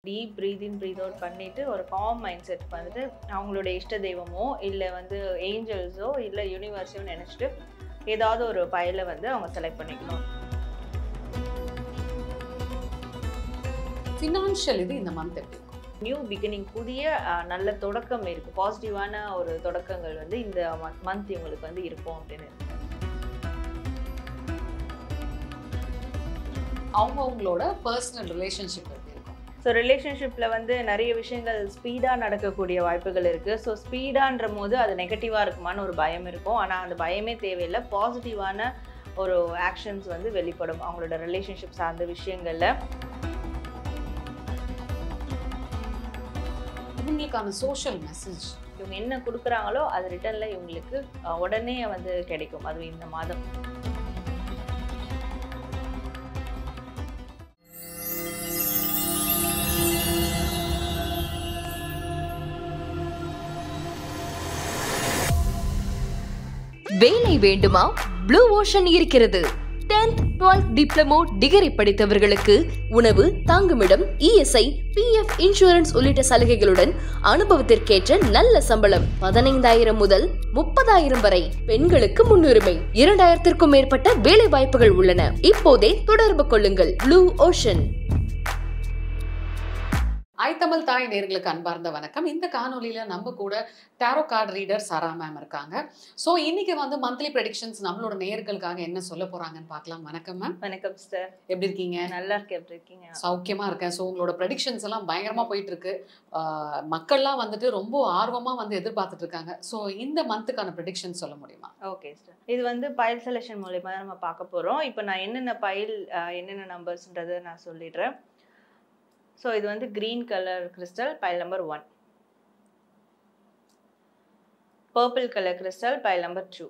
Deep breath இன் breath out பண்ணிட்டு ஒரு com mind set வந்துட்டு அவங்களோட இஷ்ட தெய்வமோ இல்லை வந்து ஏஞ்சல்ஸோ இல்லை யூனிவர்ஸையோ நினச்சிட்டு ஏதாவது ஒரு பையில வந்து அவங்க செலக்ட் பண்ணிக்கணும். ஃபினான்ஷியல் இது இந்த மந்த் எப்படி இருக்கும்? நியூ பிகினிங், புதிய நல்ல தொடக்கம் இருக்குது. பாசிட்டிவான ஒரு தொடக்கங்கள் வந்து இந்த மந்த் இவங்களுக்கு வந்து இருக்கும் அப்படின்னு. அவங்கவுங்களோட பர்சனல் ரிலேஷன்ஷிப் எப்படி இருக்கும்? ஸோ ரிலேஷன்ஷிப்பில் வந்து நிறைய விஷயங்கள் ஸ்பீடாக நடக்கக்கூடிய வாய்ப்புகள் இருக்குது. ஸோ ஸ்பீடான்ற போது அது நெகட்டிவாக இருக்குமான்னு ஒரு பயம் இருக்கும். ஆனால் அந்த பயமே தேவையில்லை. பாசிட்டிவான ஒரு ஆக்ஷன்ஸ் வந்து வெளிப்படும் அவங்களோட ரிலேஷன்ஷிப் சார்ந்த விஷயங்களில். இவங்களுக்கான சோஷியல் மெசேஜ், இவங்க என்ன கொடுக்குறாங்களோ அது ரிட்டர்னில் இவங்களுக்கு உடனே வந்து கிடைக்கும். அது இந்த மாதம். வேலை வேண்டுமா? ப்ளூ ஓஷன் இருக்கிறது. 10th 12th டிப்ளமோ டிகிரி படித்தவர்களுக்கு உணவு, தங்குமிடம், இஎஸ்ஐ, பிஎஃப் இன்சூரன்ஸ் உள்ளிட்ட சலுகைகளுடன் அனுபவத்திற்கேற்ற நல்ல சம்பளம் 15,000 முதல் 30,000 வரை. பெண்களுக்கு முன்னுரிமை. 2,000க்கும் மேற்பட்ட வேலை வாய்ப்புகள் உள்ளன. இப்போதே தொடர்பு கொள்ளுங்கள். Blue ocean. தமிழ் தாய் நேயர்களுக்கு அன்பார்ந்த வணக்கம். இந்த காணொலியில நம்ம கூட டாரோ கார்டு ரீடர் சாரா மேம் இருக்காங்க. ஸோ இன்னைக்கு வந்து மந்த்லி ப்ரெடிக்ஷன்ஸ் நம்மளோட நேயர்களுக்காக என்ன சொல்ல போறாங்கன்னு பார்க்கலாம். வணக்கம் மேம். வணக்கம் சார். எப்படி இருக்கீங்க? நல்லா இருக்கேன். எப்படி இருக்கீங்க? சௌக்கியமா இருக்கேன். ஸோ உங்களோட ப்ரெடிக்ஷன்ஸ் எல்லாம் பயங்கரமா போயிட்டு இருக்கு. மக்கள்லாம் வந்துட்டு ரொம்ப ஆர்வமா வந்து எதிர்பார்த்துட்டு இருக்காங்க. ஸோ இந்த மந்த்துக்கான ப்ரெடிக்ஷன் சொல்ல முடியுமா? Okay sir. இது வந்து பைல் செலெக்ஷன் மூலமா நம்ம பார்க்க போறோம். இப்போ நான் என்னென்ன பைல் என்னென்ன நம்பர்ஸ்ன்றதை நான் சொல்லிடுறேன். ஸோ இது வந்து green colour crystal file number 1, purple colour crystal file number 2,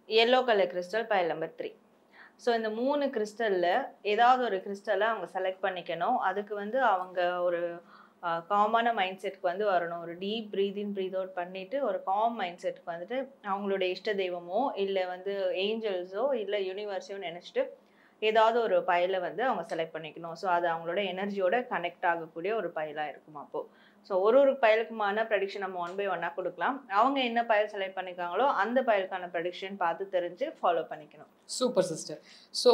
yellow colour crystal file number 3. So இந்த 3 கிறிஸ்டலில் ஏதாவது ஒரு கிறிஸ்டலை அவங்க செலக்ட் பண்ணிக்கணும். அதுக்கு வந்து அவங்க ஒரு காமான மைண்ட் செட்டுக்கு வந்து வரணும். ஒரு டீப் பிரீத் இன் பிரீத் அவுட் பண்ணிவிட்டு ஒரு காம் மைண்ட் செட்டுக்கு வந்துட்டு அவங்களோட இஷ்ட தெய்வமோ இல்லை வந்து ஏஞ்சல்ஸோ இல்லை யூனிவர்ஸையோ நினச்சிட்டு ஏதாவது ஒரு பையில வந்து அவங்க செலக்ட் பண்ணிக்கணும். ஸோ அது அவங்களோட எனர்ஜியோட கனெக்ட் ஆகக்கூடிய ஒரு பைலாக இருக்கும். அப்போது ஸோ ஒரு பைலுக்குமான ப்ரெடிக்ஷன் நம்ம 1 by 1 கொடுக்கலாம். அவங்க என்ன பைல் செலக்ட் பண்ணிக்காங்களோ அந்த பைலுக்கான ப்ரெடிக்ஷன் பார்த்து தெரிஞ்சு ஃபாலோ பண்ணிக்கணும். Super sister. ஸோ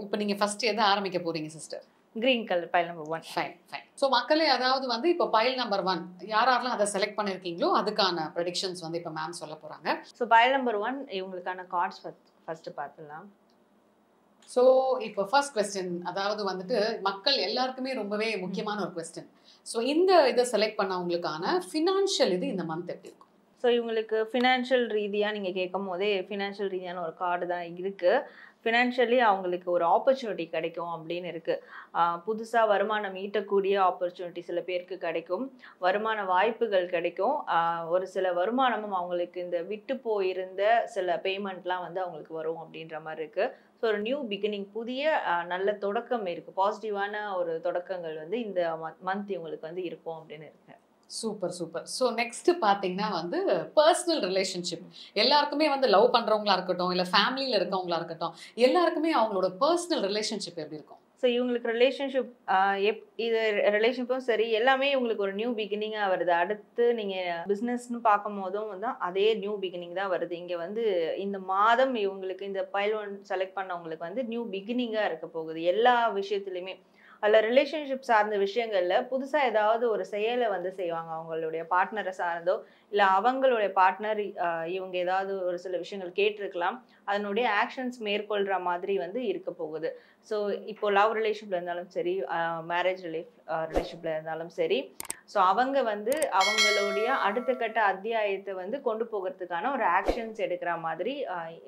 இப்போ நீங்கள் ஃபர்ஸ்ட் எதை ஆரம்பிக்க போறீங்க sister? Green colour file number 1. Fine. So மக்களே, அதாவது வந்து இப்போ பைல் நம்பர் 1 யாரெல்லாம் அதை செலக்ட் பண்ணியிருக்கீங்களோ அதுக்கான ப்ரெடிக்ஷன்ஸ் வந்து இப்போ மேம் சொல்ல போகிறாங்க. ஸோ பைல் நம்பர் 1 இவங்களுக்கான கார்ட்ஸ் ஃபர்ஸ்ட் பார்த்துடலாம். ஸோ இப்போ ஃபர்ஸ்ட் கொஸ்டின், அதாவது வந்துட்டு மக்கள் எல்லாருக்குமே ரொம்பவே முக்கியமான ஒரு கொஸ்டின். ஸோ இந்த இதை செலக்ட் பண்ணவங்களுக்கான ஃபினான்ஷியல் இது இந்த மந்த் எப்படி இருக்கும்? ஸோ இவங்களுக்கு ஃபினான்ஷியல் ரீதியாக நீங்கள் கேட்கும் போதே ஃபினான்ஷியல் ரீதியான ஒரு கார்டு தான் இருக்குது. ஃபினான்ஷியலி அவங்களுக்கு ஒரு ஆப்பர்ச்சுனிட்டி கிடைக்கும் அப்படின்னு இருக்குது. புதுசாக வருமானம் ஈட்டக்கூடிய ஆப்பர்ச்சுனிட்டி சில பேருக்கு கிடைக்கும். வருமான வாய்ப்புகள் கிடைக்கும். ஒரு சில வருமானமும் அவங்களுக்கு இந்த விட்டு போயிருந்த சில பேமெண்ட்லாம் வந்து அவங்களுக்கு வரும் அப்படின்ற மாதிரி இருக்குது. ஸோ ஒரு நியூ பிகினிங், புதிய நல்ல தொடக்கம் இருக்குது. பாசிட்டிவான ஒரு தொடக்கங்கள் வந்து இந்த மந்த் இவங்களுக்கு வந்து இருக்கும் அப்படின்னு இருக்கு. சூப்பர். ஸோ நெக்ஸ்ட் பார்த்தீங்கன்னா வந்து பர்சனல் ரிலேஷன்ஷிப். எல்லாருக்குமே வந்து லவ் பண்ணுறவங்களா இருக்கட்டும், இல்லை ஃபேமிலியில் இருக்கவங்களா இருக்கட்டும், எல்லாருக்குமே அவங்களோட பர்சனல் ரிலேஷன்ஷிப் எப்படி இருக்கும்? ஸோ இவங்களுக்கு ரிலேஷன்ஷிப் இது ரிலேஷன்ஷிப்பும் சரி, எல்லாமே இவங்களுக்கு ஒரு நியூ பிகினிங்காக வருது. அடுத்து நீங்கள் பிஸ்னஸ்ன்னு பார்க்கும் போதும் வந்து அதே நியூ பிகினிங் தான் வருது. இங்கே வந்து இந்த மாதம் இவங்களுக்கு இந்த பைல் 1 செலக்ட் பண்ணவங்களுக்கு வந்து நியூ பிகினிங்காக இருக்க போகுது எல்லா விஷயத்துலையுமே. அதில் ரிலேஷன்ஷிப் சார்ந்த விஷயங்களில் புதுசாக ஏதாவது ஒரு செயலை வந்து செய்வாங்க. அவங்களுடைய பார்ட்னரை சார்ந்தோ இல்லை அவங்களுடைய பார்ட்னர் இவங்க ஏதாவது ஒரு சில விஷயங்கள் கேட்டிருக்கலாம். அதனுடைய ஆக்ஷன்ஸ் மேற்கொள்கிற மாதிரி வந்து இருக்க போகுது. ஸோ இப்போ லவ் ரிலேஷன்ஷிப்பில் இருந்தாலும் சரி, மேரேஜ் ரிலேஷன்ஷிப்பில் இருந்தாலும் சரி, ஸோ அவங்க வந்து அவங்களுடைய அடுத்த கட்ட அத்தியாயத்தை வந்து கொண்டு போகிறதுக்கான ஒரு ஆக்ஷன்ஸ் எடுக்கிற மாதிரி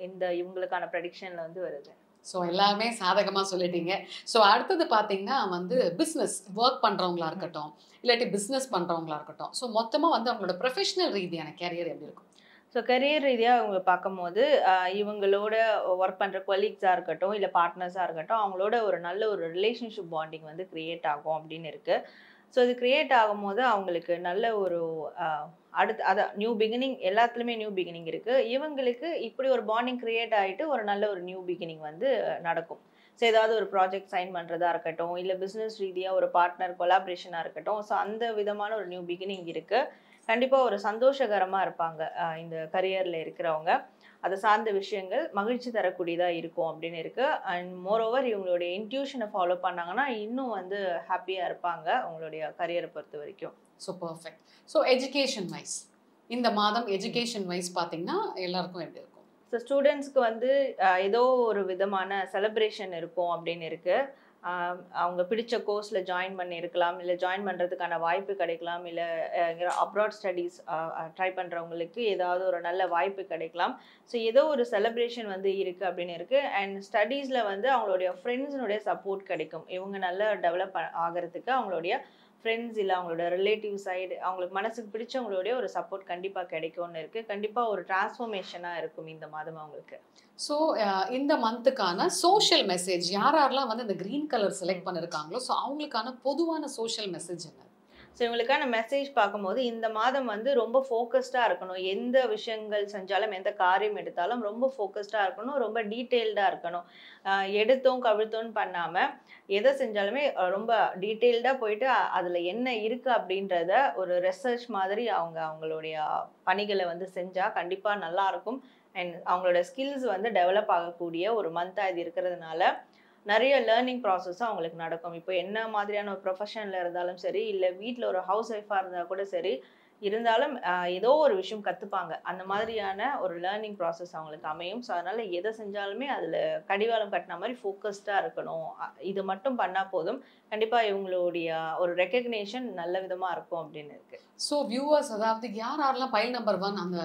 இந்த இவங்களுக்கான ப்ரெடிக்ஷனில் வந்து வருது. ஸோ எல்லாமே சாதகமாக சொல்லிட்டீங்க. ஸோ அடுத்தது பார்த்தீங்கன்னா வந்து பிஸ்னஸ் ஒர்க் பண்ணுறவங்களா இருக்கட்டும், இல்லாட்டி பிஸ்னஸ் பண்ணுறவங்களா இருக்கட்டும், ஸோ மொத்தமாக வந்து அவங்களோட ப்ரொஃபஷனல் ரீதியான கேரியர் எப்படி இருக்கும்? ஸோ கரியர் ரீதியாக அவங்க பார்க்கும்போது இவங்களோட ஒர்க் பண்ணுற கொலீக்ஸாக இருக்கட்டும் இல்லை பார்ட்னர்ஸாக இருக்கட்டும், அவங்களோட ஒரு நல்ல ஒரு ரிலேஷன்ஷிப் பாண்டிங் வந்து க்ரியேட் ஆகும் அப்படின்னு இருக்குது. ஸோ இது க்ரியேட் ஆகும்போது அவங்களுக்கு நல்ல ஒரு அடுத்து அதான் நியூ பிகினிங், எல்லாத்துலேயுமே நியூ பிகினிங் இருக்குது. இவங்களுக்கு இப்படி ஒரு பாண்டிங் க்ரியேட் ஆகிட்டு ஒரு நல்ல ஒரு நியூ பிகினிங் வந்து நடக்கும். ஸோ ஏதாவது ஒரு ப்ராஜெக்ட் சைன் பண்ணுறதா இருக்கட்டும், இல்லை பிஸ்னஸ் ரீதியாக ஒரு பார்ட்னர் கொலாபரேஷனாக இருக்கட்டும். ஸோ அந்த விதமான ஒரு நியூ பிகினிங் இருக்குது. கண்டிப்பாக ஒரு சந்தோஷகரமாக இருப்பாங்க இந்த கரியரில் இருக்கிறவங்க. அதை சார்ந்த விஷயங்கள் மகிழ்ச்சி தரக்கூடியதாக இருக்கும் அப்படின்னு இருக்குது. அண்ட் மோரோவர் இவங்களுடைய இன்ட்யூஷனை ஃபாலோ பண்ணாங்கன்னா இன்னும் வந்து ஹாப்பியாக இருப்பாங்க உங்களுடைய கரியரை பொறுத்த வரைக்கும். So perfect. So education wise இந்த மாதம் எஜுகேஷன் வைஸ் பார்த்தீங்கன்னா எல்லாருக்கும் எப்படி இருக்கும்? ஸோ ஸ்டூடெண்ட்ஸ்க்கு வந்து ஏதோ ஒரு விதமான செலிப்ரேஷன் இருக்கும் அப்படின்னு இருக்குது. அவங்க பிடிச்ச கோர்ஸில் ஜாயின் பண்ணியிருக்கலாம், இல்லை ஜாயின் பண்ணுறதுக்கான வாய்ப்பு கிடைக்கலாம், இல்லை அப்ராட் ஸ்டடீஸ் ட்ரை பண்ணுறவங்களுக்கு ஏதாவது ஒரு நல்ல வாய்ப்பு கிடைக்கலாம். ஸோ ஏதோ ஒரு செலிப்ரேஷன் வந்து இருக்குது அப்படின்னு இருக்குது. அண்ட் ஸ்டடீஸில் வந்து அவங்களுடைய ஃப்ரெண்ட்ஸினுடைய சப்போர்ட் கிடைக்கும். இவங்க நல்லா டெவலப் ஆகிறதுக்கு அவங்களுடைய ஃப்ரெண்ட்ஸ் இல்லை அவங்களோட ரிலேட்டிவ் சைடு அவங்களுக்கு மனசுக்கு பிடிச்சவங்களுடைய ஒரு சப்போர்ட் கண்டிப்பாக கிடைக்கும்னு இருக்குது. கண்டிப்பாக ஒரு டிரான்ஸ்ஃபர்மேஷனாக இருக்கும் இந்த மாதம் அவங்களுக்கு. ஸோ இந்த மந்த்துக்கான சோஷியல் மெசேஜ் யாரெல்லாம் வந்து இந்த க்ரீன் கலர் செலக்ட் பண்ணியிருக்காங்களோ ஸோ அவங்களுக்கான பொதுவான சோஷியல் மெசேஜ் என்ன? ஸோ இவங்களுக்கான மெசேஜ் பார்க்கும்போது இந்த மாதம் வந்து ரொம்ப ஃபோக்கஸ்டாக இருக்கணும். எந்த விஷயங்கள் செஞ்சாலும் எந்த காரியம் எடுத்தாலும் ரொம்ப ஃபோக்கஸ்டாக இருக்கணும், ரொம்ப டீட்டெயில்டாக இருக்கணும். எடுத்தோம் கவிழ்த்தோன்னு பண்ணாமல் எதை செஞ்சாலுமே ரொம்ப டீட்டெயில்டாக போயிட்டு அதில் என்ன இருக்குது அப்படின்றத ஒரு ரிசர்ச் மாதிரி அவங்களுடைய பணிகளை வந்து செஞ்சால் கண்டிப்பாக நல்லாயிருக்கும். அண்ட் அவங்களோட ஸ்கில்ஸ் வந்து டெவலப் ஆகக்கூடிய ஒரு மந்தாக இது இருக்கிறதுனால நிறைய லேர்னிங் ப்ராசஸும் அவங்களுக்கு நடக்கும். இப்போ என்ன மாதிரியான ஒரு ப்ரொஃபஷனில் இருந்தாலும் சரி, இல்லை வீட்டில் ஒரு ஹவுஸ் ஒய்ஃபாக இருந்தால் கூட சரி, இருந்தாலும் ஏதோ ஒரு விஷயம் கற்றுப்பாங்க. அந்த மாதிரியான ஒரு லேர்னிங் ப்ராசஸ் அவங்களுக்கு அமையும். ஸோ அதனால் எதை செஞ்சாலுமே அதில் கடிவாளம் கட்டின மாதிரி ஃபோக்கஸ்டாக இருக்கணும். இது மட்டும் பண்ணால் போதும். கண்டிப்பாக இவங்களுடைய ஒரு ரெக்கக்னேஷன் நல்ல விதமாக இருக்கும் அப்படின்னு இருக்குது. ஸோ வியூவர்ஸ், அதாவது யாரெல்லாம் பைல் நம்பர் 1 அந்த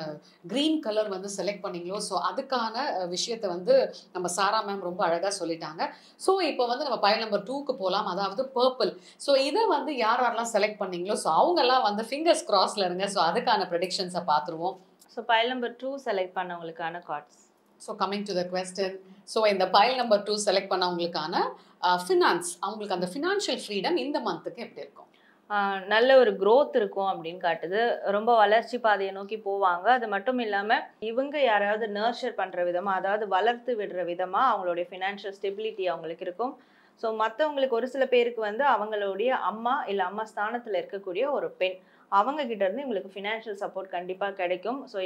க்ரீன் கலர் வந்து செலக்ட் பண்ணீங்களோ ஸோ அதுக்கான விஷயத்தை வந்து நம்ம சாரா மேம் ரொம்ப அழகாக சொல்லிட்டாங்க. ஸோ இப்போ வந்து நம்ம பைல் நம்பர் 2க்கு போகலாம், அதாவது பர்பிள். ஸோ இதை வந்து யாரெல்லாம் செலக்ட் பண்ணீங்களோ ஸோ அவங்கெல்லாம் வந்து ஃபிங்கர்ஸ் கிராஸில் இருங்க. ஸோ அதுக்கான ப்ரெடிக்ஷன்ஸை பார்த்துருவோம். ஸோ பைல் நம்பர் 2 செலக்ட் பண்ணவங்களுக்கான cards. So coming to the question, so இந்த பைல் நம்பர் 2 செலக்ட் பண்ணவங்களுக்கான ஃபினான்ஸ், அவங்களுக்கு அந்த ஃபினான்ஷியல் ஃப்ரீடம் இந்த மந்த்துக்கு எப்படி இருக்கும்? நல்ல ஒரு க்ரோத் இருக்கும் அப்படின்னு காட்டுது. ரொம்ப வளர்ச்சி பாதையை நோக்கி போவாங்க. அது மட்டும் இல்லாமல் இவங்க யாராவது நர்ச்சர் பண்ணுற விதமாக, அதாவது வளர்த்து விடுற விதமாக அவங்களுடைய ஃபினான்ஷியல் ஸ்டெபிலிட்டி அவங்களுக்கு இருக்கும். ஸோ மற்றவங்களுக்கு ஒரு சில பேருக்கு வந்து அவங்களுடைய அம்மா இல்லை அம்மா ஸ்தானத்தில் இருக்கக்கூடிய ஒரு பெண், அவங்க கிட்ட இருந்து இவங்களுக்கு ஃபினான்ஷியல் சப்போர்ட் கண்டிப்பாக கிடைக்கும். ஸோ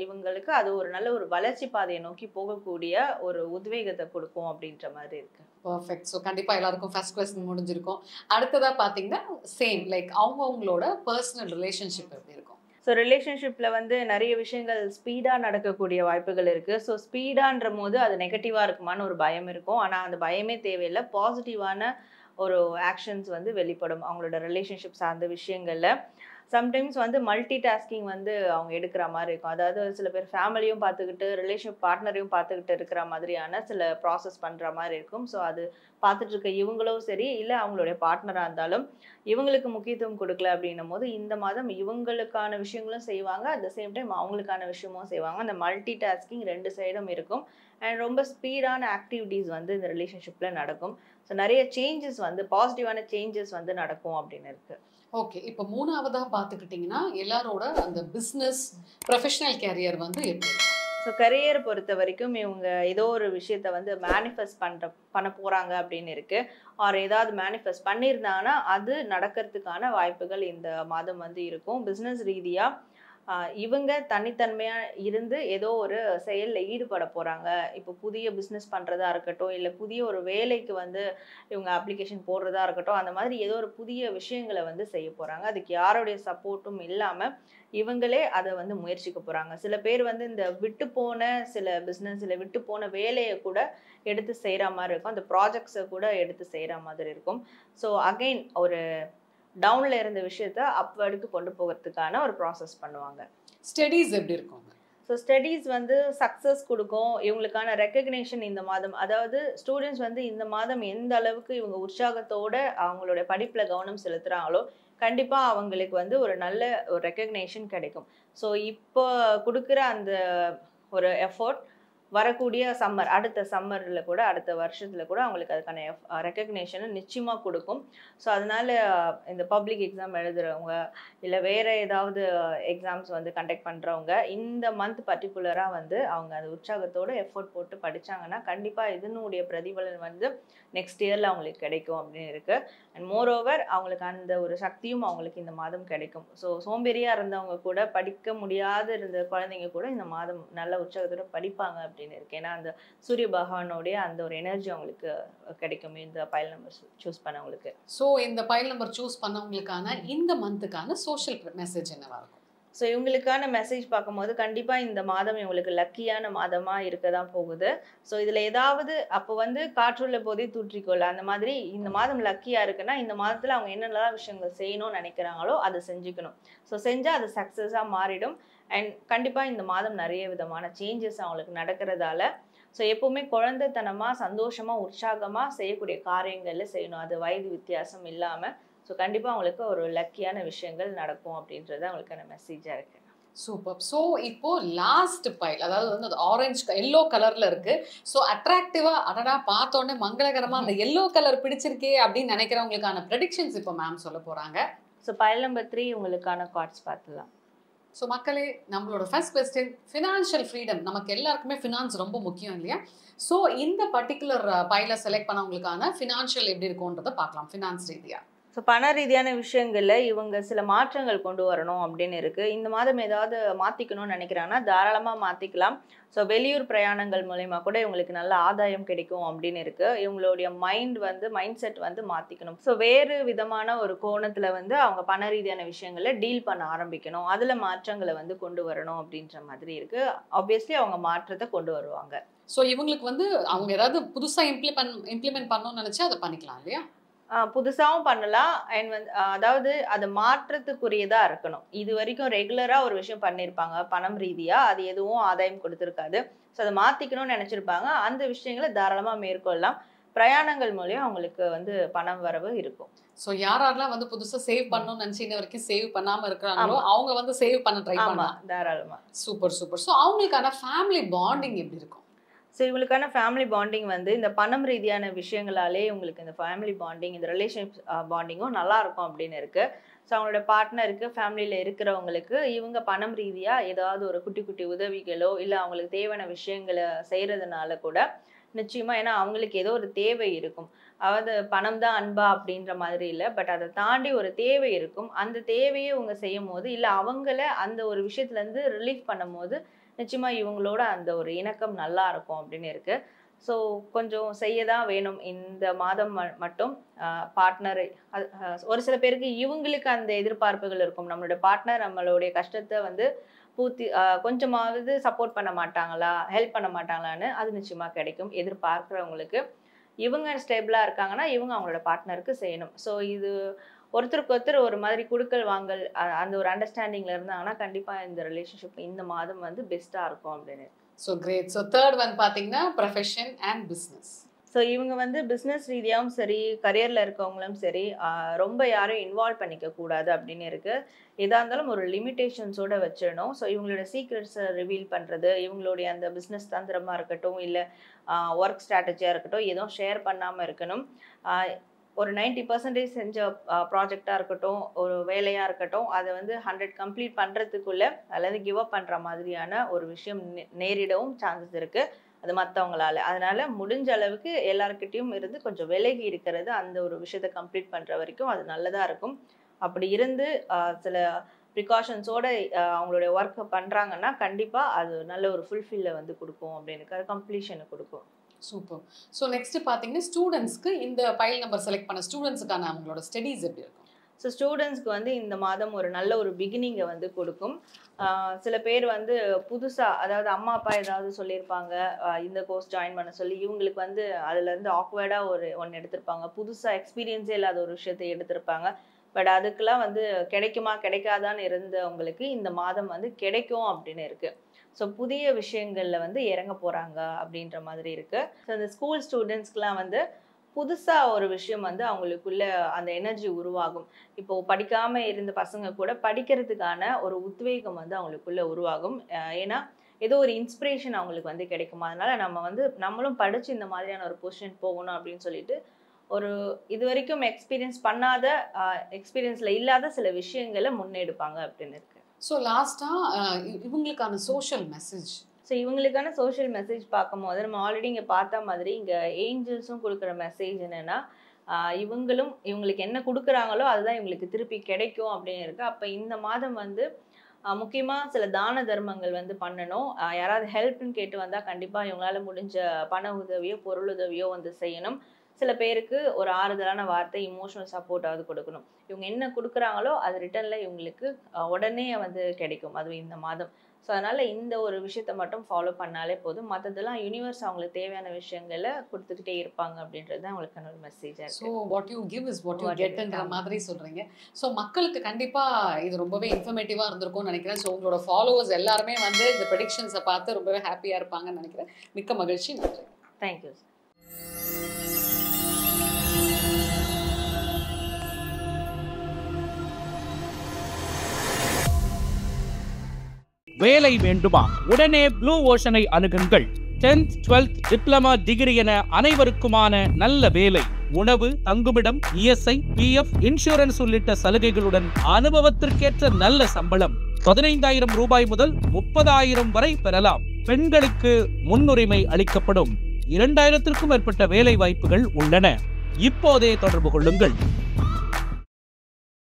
இவங்களுக்கு அது ஒரு நல்ல ஒரு வளர்ச்சி பாதையை நோக்கி போகக்கூடிய ஒரு உத்வேகத்தை கொடுக்கும் அப்படின்ற மாதிரி இருக்கு. பர்ஃபெக்ட். ஸோ கண்டிப்பாக எல்லாருக்கும் ஃபர்ஸ்ட் கொஸ்டின் முடிஞ்சிருக்கும். அடுத்ததாக பார்த்தீங்கன்னா சேம் லைக் அவங்கவுங்களோட பர்சனல் ரிலேஷன்ஷிப் எப்படி இருக்கும்? ஸோ ரிலேஷன்ஷிப்பில் வந்து நிறைய விஷயங்கள் ஸ்பீடாக நடக்கக்கூடிய வாய்ப்புகள் இருக்குது. ஸோ ஸ்பீடான்ற போது அது நெகட்டிவாக இருக்குமான்னு ஒரு பயம் இருக்கும். ஆனால் அந்த பயமே தேவையில்லை. பாசிட்டிவான ஒரு ஆக்ஷன்ஸ் வந்து வெளிப்படும் அவங்களோட ரிலேஷன்ஷிப் சார்ந்த விஷயங்களில். சம்டைம்ஸ் வந்து மல்டி டாஸ்கிங் வந்து அவங்க எடுக்கிற மாதிரி இருக்கும். அதாவது சில பேர் ஃபேமிலியும் பார்த்துக்கிட்டு ரிலேஷன்ஷிப் பார்ட்னரையும் பார்த்துக்கிட்டு இருக்கிற மாதிரியான சில ப்ராசஸ் பண்ணுற மாதிரி இருக்கும். ஸோ அது பார்த்துட்டு இருக்க இவங்களும் சரி, இல்லை அவங்களுடைய பார்ட்னராக இருந்தாலும் இவங்களுக்கு முக்கியத்துவம் கொடுக்கல அப்படின்னும் போது இந்த மாதம் இவங்களுக்கான விஷயங்களும் செய்வாங்க, அட் த சேம் டைம் அவங்களுக்கான விஷயமும் செய்வாங்க. அந்த மல்டி டாஸ்கிங் 2 சைடும் இருக்கும். அண்ட் ரொம்ப ஸ்பீடான ஆக்டிவிட்டீஸ் வந்து இந்த ரிலேஷன்ஷிப்பில் நடக்கும். ஸோ நிறைய சேஞ்சஸ் வந்து பாசிட்டிவான சேஞ்சஸ் வந்து நடக்கும் அப்படின்னு இருக்குது. ஓகே, இப்போ 3ஆவதாக பார்த்துக்கிட்டிங்கன்னா எல்லாரோட அந்த பிஸ்னஸ் ப்ரொஃபஷனல் கேரியர் வந்து எப்படி இருக்கும்? ஸோ கரியர் பொறுத்த வரைக்கும் இவங்க ஏதோ ஒரு விஷயத்த வந்து மேனிஃபெஸ்ட் பண்ண போகிறாங்க அப்படின்னு இருக்குது. ஆர் ஏதாவது மேனிஃபெஸ்ட் பண்ணியிருந்தாங்கன்னா அது நடக்கிறதுக்கான வாய்ப்புகள் இந்த மாதம் வந்து இருக்கும். பிஸ்னஸ் ரீதியாக இவங்க தனித்தன்மையாக இருந்து ஏதோ ஒரு செயலில் ஈடுபட போகிறாங்க. இப்போ புதிய பிஸ்னஸ் பண்ணுறதா இருக்கட்டும், இல்லை புதிய ஒரு வேலைக்கு வந்து இவங்க அப்ளிகேஷன் போடுறதா இருக்கட்டும், அந்த மாதிரி ஏதோ ஒரு புதிய விஷயங்களை வந்து செய்ய போகிறாங்க. அதுக்கு யாருடைய சப்போர்ட்டும் இல்லாமல் இவங்களே அதை வந்து முயற்சிக்க போகிறாங்க. சில பேர் வந்து இந்த விட்டு போன சில பிஸ்னஸ் இல்லை விட்டு போன வேலையை கூட எடுத்து செய்கிற மாதிரி இருக்கும். அந்த ப்ராஜெக்ட்ஸை கூட எடுத்து செய்கிற மாதிரி இருக்கும். ஸோ அகெயின் ஒரு டவுன்ல இருந்த விஷயத்த அப்வர்டுக்கு கொண்டு போகிறதுக்கான ஒரு ப்ராசஸ் பண்ணுவாங்க. ஸ்டடீஸ் எப்படி இருக்கும்? ஸோ ஸ்டடீஸ் வந்து சக்ஸஸ் கொடுக்கும். இவங்களுக்கான ரெக்கக்னேஷன் இந்த மாதம், அதாவது ஸ்டூடெண்ட்ஸ் வந்து இந்த மாதம் எந்த அளவுக்கு இவங்க உற்சாகத்தோட அவங்களோட படிப்பில் கவனம் செலுத்துகிறாங்களோ கண்டிப்பாக அவங்களுக்கு வந்து ஒரு நல்ல ஒரு ரெக்கக்னேஷன் கிடைக்கும். ஸோ இப்போ கொடுக்குற அந்த ஒரு எஃபோர்ட் வரக்கூடிய சம்மர், அடுத்த சம்மர்ல கூட அடுத்த வருஷத்துல கூட அவங்களுக்கு அதுக்கான ரெக்கக்னேஷனை நிச்சயமா கொடுக்கும். ஸோ அதனால இந்த பப்ளிக் எக்ஸாம் எழுதுறவங்க இல்லை வேற ஏதாவது எக்ஸாம்ஸ் வந்து கண்டக்ட் பண்றவங்க இந்த மந்த் பர்டிகுலரா வந்து அவங்க அது உற்சாகத்தோட எஃபோர்ட் போட்டு படிச்சாங்கன்னா கண்டிப்பா இதனுடைய பிரதிபலன் வந்து நெக்ஸ்ட் இயர்ல அவங்களுக்கு கிடைக்கும் அப்படின்னு இருக்கு. அண்ட் மோர் ஓவர் அவங்களுக்கு அந்த ஒரு சக்தியும் அவங்களுக்கு இந்த மாதம் கிடைக்கும். ஸோ சோம்பேறியா இருந்தவங்க கூட, படிக்க முடியாத இருந்த குழந்தைங்க கூட இந்த மாதம் நல்ல உற்சாகத்தோட படிப்பாங்க அப்படின்னு இருக்கு. ஏன்னா அந்த சூரிய பகவானுடைய அந்த ஒரு எனர்ஜி அவங்களுக்கு கிடைக்கும் இந்த பைல் நம்பர் சூஸ் பண்ணவங்களுக்கு. ஸோ இந்த பைல் நம்பர் சூஸ் பண்ணவங்களுக்கான இந்த மந்த்துக்கான சோஷியல் மெசேஜ் என்னவா இருக்கும்? ஸோ இவங்களுக்கான மெசேஜ் பார்க்கும்போது கண்டிப்பாக இந்த மாதம் இவங்களுக்கு லக்கியான மாதமாக இருக்க தான் போகுது. ஸோ இதில் ஏதாவது அப்போ வந்து காற்றுள்ள போதே தூற்றிக்கொள்ள அந்த மாதிரி இந்த மாதம் லக்கியாக இருக்குன்னா இந்த மாதத்தில் அவங்க என்னென்னலாம் விஷயங்கள் செய்யணும்னு நினைக்கிறாங்களோ அதை செஞ்சுக்கணும். ஸோ செஞ்சால் அது சக்ஸஸாக மாறிடும். அண்ட் கண்டிப்பாக இந்த மாதம் நிறைய விதமான சேஞ்சஸ் அவங்களுக்கு நடக்கிறதால ஸோ எப்போவுமே குழந்தைத்தனமாக சந்தோஷமாக உற்சாகமாக செய்யக்கூடிய காரியங்களில் செய்யணும். அது வயது வித்தியாசம் இல்லாமல். ஸோ கண்டிப்பாக அவங்களுக்கு ஒரு லக்கியான விஷயங்கள் நடக்கும் அப்படின்றது அவங்களுக்கான மெசேஜாக இருக்கு. சூப்பர். ஸோ இப்போ லாஸ்ட் பைல், அதாவது வந்து அது ஆரஞ்சு எல்லோ கலர்ல இருக்கு. ஸோ அட்ராக்டிவா அடடா பார்த்தோன்னே மங்களகரமா அந்த எல்லோ கலர் பிடிச்சிருக்கே அப்படின்னு நினைக்கிறவங்களுக்கான ப்ரெடிக்ஷன்ஸ் இப்போ மேம் சொல்ல போறாங்க. ஸோ பைல் நம்பர் 3 உங்களுக்கான கார்ட்ஸ் பார்த்துலாம். ஸோ மக்களே, நம்மளோட ஃபர்ஸ்ட் கொஸ்டின் ஃபினான்ஷியல் ஃப்ரீடம். நமக்கு எல்லாருக்குமே ஃபினான்ஸ் ரொம்ப முக்கியம் இல்லையா? ஸோ இந்த பர்டிகுலர் பைலை செலக்ட் பண்ணவங்களுக்கான ஃபினான்ஷியல் எப்படி இருக்கும்ன்றதை பார்க்கலாம் ஃபினான்ஸ் ரீதியா. ஸோ பண ரீதியான விஷயங்களில் இவங்க சில மாற்றங்கள் கொண்டு வரணும் அப்படின்னு இருக்குது. இந்த மாதம் ஏதாவது மாற்றிக்கணும்னு நினைக்கிறாங்கன்னா தாராளமாக மாற்றிக்கலாம். ஸோ வெளியூர் பிரயாணங்கள் மூலயமா கூட இவங்களுக்கு நல்ல ஆதாயம் கிடைக்கும் அப்படின்னு இருக்குது. இவங்களுடைய மைண்ட் செட் வந்து மாற்றிக்கணும். ஸோ வேறு விதமான ஒரு கோணத்தில் வந்து அவங்க பண ரீதியான விஷயங்களை டீல் பண்ண ஆரம்பிக்கணும். அதில் மாற்றங்களை வந்து கொண்டு வரணும் அப்படின்ற மாதிரி இருக்குது. ஆப்வியஸ்லி அவங்க மாற்றத்தை கொண்டு வருவாங்க. ஸோ இவங்களுக்கு வந்து அவங்க ஏதாவது புதுசாக இம்ப்ளிமெண்ட் பண்ணணும்னு நினச்சா அதை பண்ணிக்கலாம் இல்லையா? புதுசாகவும் பண்ணலாம். அண்ட் வந்து அதாவது அது மாற்றத்துக்குரியதாக இருக்கணும். இது வரைக்கும் ரெகுலராக ஒரு விஷயம் பண்ணியிருப்பாங்க பணம் ரீதியாக, அது எதுவும் ஆதாயம் கொடுத்துருக்காது. ஸோ அதை மாற்றிக்கணும்னு நினச்சிருப்பாங்க. அந்த விஷயங்களை தாராளமாக மேற்கொள்ளலாம். பிரயாணங்கள் மூலியம் அவங்களுக்கு வந்து பணம் வரவு இருக்கும். ஸோ யாரெல்லாம் வந்து புதுசாக சேவ் பண்ணணும்னு நினச்சி இன்ன வரைக்கும் சேவ் பண்ணாமல் இருக்கிறாங்களோ அவங்க வந்து சேவ் பண்ண ட்ரை பண்ணலாம் தாராளமாக. Super super. ஸோ அவங்களுக்கான ஃபேமிலி பாண்டிங் எப்படி இருக்கும்? ஸோ இவங்களுக்கான ஃபேமிலி பாண்டிங் வந்து இந்த பணம் ரீதியான விஷயங்களாலே உங்களுக்கு இந்த ஃபேமிலி பாண்டிங், இந்த ரிலேஷன்ஷிப் பாண்டிங்கும் நல்லா இருக்கும் அப்படின்னு இருக்குது. ஸோ அவங்களோட பார்ட்னருக்கு, ஃபேமிலியில் இருக்கிறவங்களுக்கு இவங்க பணம் ரீதியாக ஏதாவது ஒரு குட்டி குட்டி உதவிகளோ இல்லை அவங்களுக்கு தேவையான விஷயங்களை செய்கிறதுனால கூட நிச்சயமாக, ஏன்னா அவங்களுக்கு ஏதோ ஒரு தேவை இருக்கும். அதாவது பணம் தான் அன்பா அப்படின்ற மாதிரி இல்லை, பட் அதை தாண்டி ஒரு தேவை இருக்கும். அந்த தேவையை இவங்க செய்யும் போது இல்லை அவங்கள அந்த ஒரு விஷயத்துலேருந்து ரிலீஃப் பண்ணும் போது நிச்சயமாக இவங்களோட அந்த ஒரு இணக்கம் நல்லா இருக்கும் அப்படின்னு இருக்குது. ஸோ கொஞ்சம் செய்ய தான் வேணும் இந்த மாதம் மட்டும் பார்ட்னரை. ஒரு சில பேருக்கு இவங்களுக்கு அந்த எதிர்பார்ப்புகள் இருக்கும். நம்மளோட பார்ட்னர் நம்மளுடைய கஷ்டத்தை வந்து பூர்த்தி கொஞ்சமாவது சப்போர்ட் பண்ண மாட்டாங்களா, ஹெல்ப் பண்ண மாட்டாங்களான்னு அது நிச்சயமாக கிடைக்கும். எதிர்பார்க்குறவங்களுக்கு இவங்க ஸ்டேபிளாக இருக்காங்கன்னா இவங்க அவங்களோட பார்ட்னருக்கு செய்யணும். ஸோ இது ஒருத்தருக்கு ஒருத்தர் ஒரு மாதிரி குடுக்கல் வாங்கல் அந்த ஒரு அண்டர்ஸ்டாண்டிங்கில் இருந்தாங்கன்னா கண்டிப்பாக இந்த ரிலேஷன்ஷிப் இந்த மாதம் வந்து பெஸ்ட்டாக இருக்கும் அப்படின்னு. So great. So third one பார்த்தீங்கன்னா ப்ரொஃபஷன் அண்ட் பிஸ்னஸ். ஸோ இவங்க வந்து பிஸ்னஸ் ரீதியாகவும் சரி, கரியரில் இருக்கவங்களும் சரி, ரொம்ப யாரும் இன்வால்வ் பண்ணிக்க கூடாது அப்படின்னு இருக்குது. எதாக இருந்தாலும் ஒரு லிமிட்டேஷன்ஸோடு வச்சிடணும். ஸோ இவங்களோட சீக்ரெட்ஸை ரிவீல் பண்ணுறது, இவங்களுடைய அந்த பிஸ்னஸ் தந்திரமாக இருக்கட்டும் இல்லை ஒர்க் ஸ்ட்ராட்டஜியாக இருக்கட்டும் எதுவும் ஷேர் பண்ணாமல் இருக்கணும். ஒரு 90% செஞ்ச ப்ராஜெக்டாக இருக்கட்டும், ஒரு வேலையாக இருக்கட்டும், அதை வந்து 100 கம்ப்ளீட் பண்ணுறதுக்குள்ளே அல்லது கிவ் அப் பண்ணுற மாதிரியான ஒரு விஷயம் நேரிடவும் சான்சஸ் இருக்குது அது மற்றவங்களால. அதனால் முடிஞ்ச அளவுக்கு எல்லாருக்கிட்டையும் இருந்து கொஞ்சம் விலகி இருக்கிறது அந்த ஒரு விஷயத்தை கம்ப்ளீட் பண்ணுற வரைக்கும் அது நல்லதாக இருக்கும். அப்படி இருந்து சில ப்ரிகாஷன்ஸோடு அவங்களுடைய ஒர்க்கை பண்ணுறாங்கன்னா கண்டிப்பாக அது நல்ல ஒரு ஃபுல்ஃபில்லை வந்து கொடுக்கும் அப்படின்னு, அது கம்ப்ளீஷனை கொடுக்கும். சூப்பர். ஸோ நெக்ஸ்ட் பார்த்தீங்கன்னா ஸ்டூடெண்ட்ஸ்க்கு இந்த பைல் நம்பர் செலக்ட் பண்ண ஸ்டூடெண்ட்ஸுக்கான அவங்களோட ஸ்டடீஸ் எப்படி இருக்கும்? ஸோ ஸ்டூடெண்ட்ஸ்க்கு வந்து இந்த மாதம் ஒரு நல்ல ஒரு பிகினிங்கை வந்து கொடுக்கும். சில பேர் வந்து புதுசாக, அதாவது அம்மா அப்பா ஏதாவது சொல்லியிருப்பாங்க இந்த கோர்ஸ் ஜாயின் பண்ண சொல்லி, இவங்களுக்கு வந்து அதுலேருந்து ஆக்வர்டாக ஒன்று எடுத்திருப்பாங்க. புதுசாக எக்ஸ்பீரியன்ஸே இல்லாத ஒரு விஷயத்தை எடுத்திருப்பாங்க. பட் அதுக்கெல்லாம் வந்து கிடைக்குமா கிடைக்காதான்னு இருந்தவங்களுக்கு இந்த மாதம் வந்து கிடைக்கும் அப்படின்னு இருக்குது. ஸோ புதிய விஷயங்களில் வந்து இறங்க போகிறாங்க அப்படின்ற மாதிரி இருக்குது. ஸோ இந்த ஸ்கூல் ஸ்டூடெண்ட்ஸ்க்கெலாம் வந்து புதுசாக ஒரு விஷயம் வந்து அவங்களுக்குள்ள அந்த எனர்ஜி உருவாகும். இப்போது படிக்காமல் இருந்த பசங்க கூட படிக்கிறதுக்கான ஒரு உத்வேகம் வந்து அவங்களுக்குள்ள உருவாகும். ஏன்னா ஏதோ ஒரு இன்ஸ்பிரேஷன் அவங்களுக்கு வந்து கிடைக்கும். அதனால நம்ம வந்து நம்மளும் படிச்சு இந்த மாதிரியான ஒரு பொசிஷன் போகணும் அப்படின்னு சொல்லிட்டு ஒரு இது வரைக்கும் எக்ஸ்பீரியன்ஸ் பண்ணாத எக்ஸ்பீரியன்ஸ்ல இல்லாத சில விஷயங்களை முன்னெடுப்பாங்க அப்படின்னு இருக்கு. ஸோ லாஸ்ட்டாக இவங்களுக்கான சோஷியல் மெசேஜ். ஸோ இவங்களுக்கான சோஷியல் மெசேஜ் பார்க்கும்போது நம்ம ஆல்ரெடி இங்கே பார்த்த மாதிரி இங்கே ஏஞ்சல்ஸும் கொடுக்குற மெசேஜ் என்னென்னா இவங்களுக்கு என்ன கொடுக்குறாங்களோ அதுதான் இவங்களுக்கு திருப்பி கிடைக்கும் அப்படின்னு இருக்கு. அப்போ இந்த மாதம் வந்து முக்கியமாக சில தான தர்மங்கள் வந்து பண்ணணும். யாராவது ஹெல்ப்னு கேட்டு வந்தால் கண்டிப்பாக இவங்களால முடிஞ்ச பண உதவியோ பொருள் உதவியோ வந்து செய்யணும். சில பேருக்கு ஒரு ஆறுதலான வார்த்தை, இமோஷனல் சப்போர்ட்டாவது கொடுக்கணும். இவங்க என்ன கொடுக்குறாங்களோ அது ரிட்டர்னில் இவங்களுக்கு உடனே வந்து கிடைக்கும், அதுவும் இந்த மாதம். ஸோ அதனால் இந்த ஒரு விஷயத்த மட்டும் ஃபாலோ பண்ணாலே போதும். மற்றதெல்லாம் யூனிவர்ஸ் அவங்களுக்கு தேவையான விஷயங்களை கொடுத்துக்கிட்டே இருப்பாங்க அப்படின்றது தான் அவங்களுக்கான ஒரு மெசேஜாக இருக்குது. So what you give is what you கெட்ன்ற மாதிரி சொல்கிறீங்க. ஸோ மக்களுக்கு கண்டிப்பாக இது ரொம்பவே இன்ஃபர்மேட்டிவாக இருந்திருக்கும்னு நினைக்கிறேன். ஸோ உங்களோட ஃபாலோவர்ஸ் எல்லாருமே வந்து இந்த ப்ரெடிக்ஷன்ஸை பார்த்து ரொம்பவே ஹாப்பியாக இருப்பாங்கன்னு நினைக்கிறேன். மிக்க மகிழ்ச்சி. நன்றி. தேங்க்யூ. வேலை வேண்டுமா? உடனே ப்ளூ ஓஷனை அணுகுங்கள். 10th 12th டிப்ளமா டிகிரி என அனைவருக்குமான நல்ல வேலை, உணவு, தங்குமிடம், இஎஸ்ஐ, பிஎஃப், இன்சூரன்ஸ் உள்ளிட்ட சலுகைகளுடன் அனுபவத்திற்கேற்ற நல்ல சம்பளம் 15,000 ரூபாய் முதல் 30,000 வரை பெறலாம். பெண்களுக்கு முன்னுரிமை அளிக்கப்படும். 2,000க்கும் மேற்பட்ட வேலை வாய்ப்புகள் உள்ளன. இப்போதே தொடர்பு கொள்ளுங்கள்.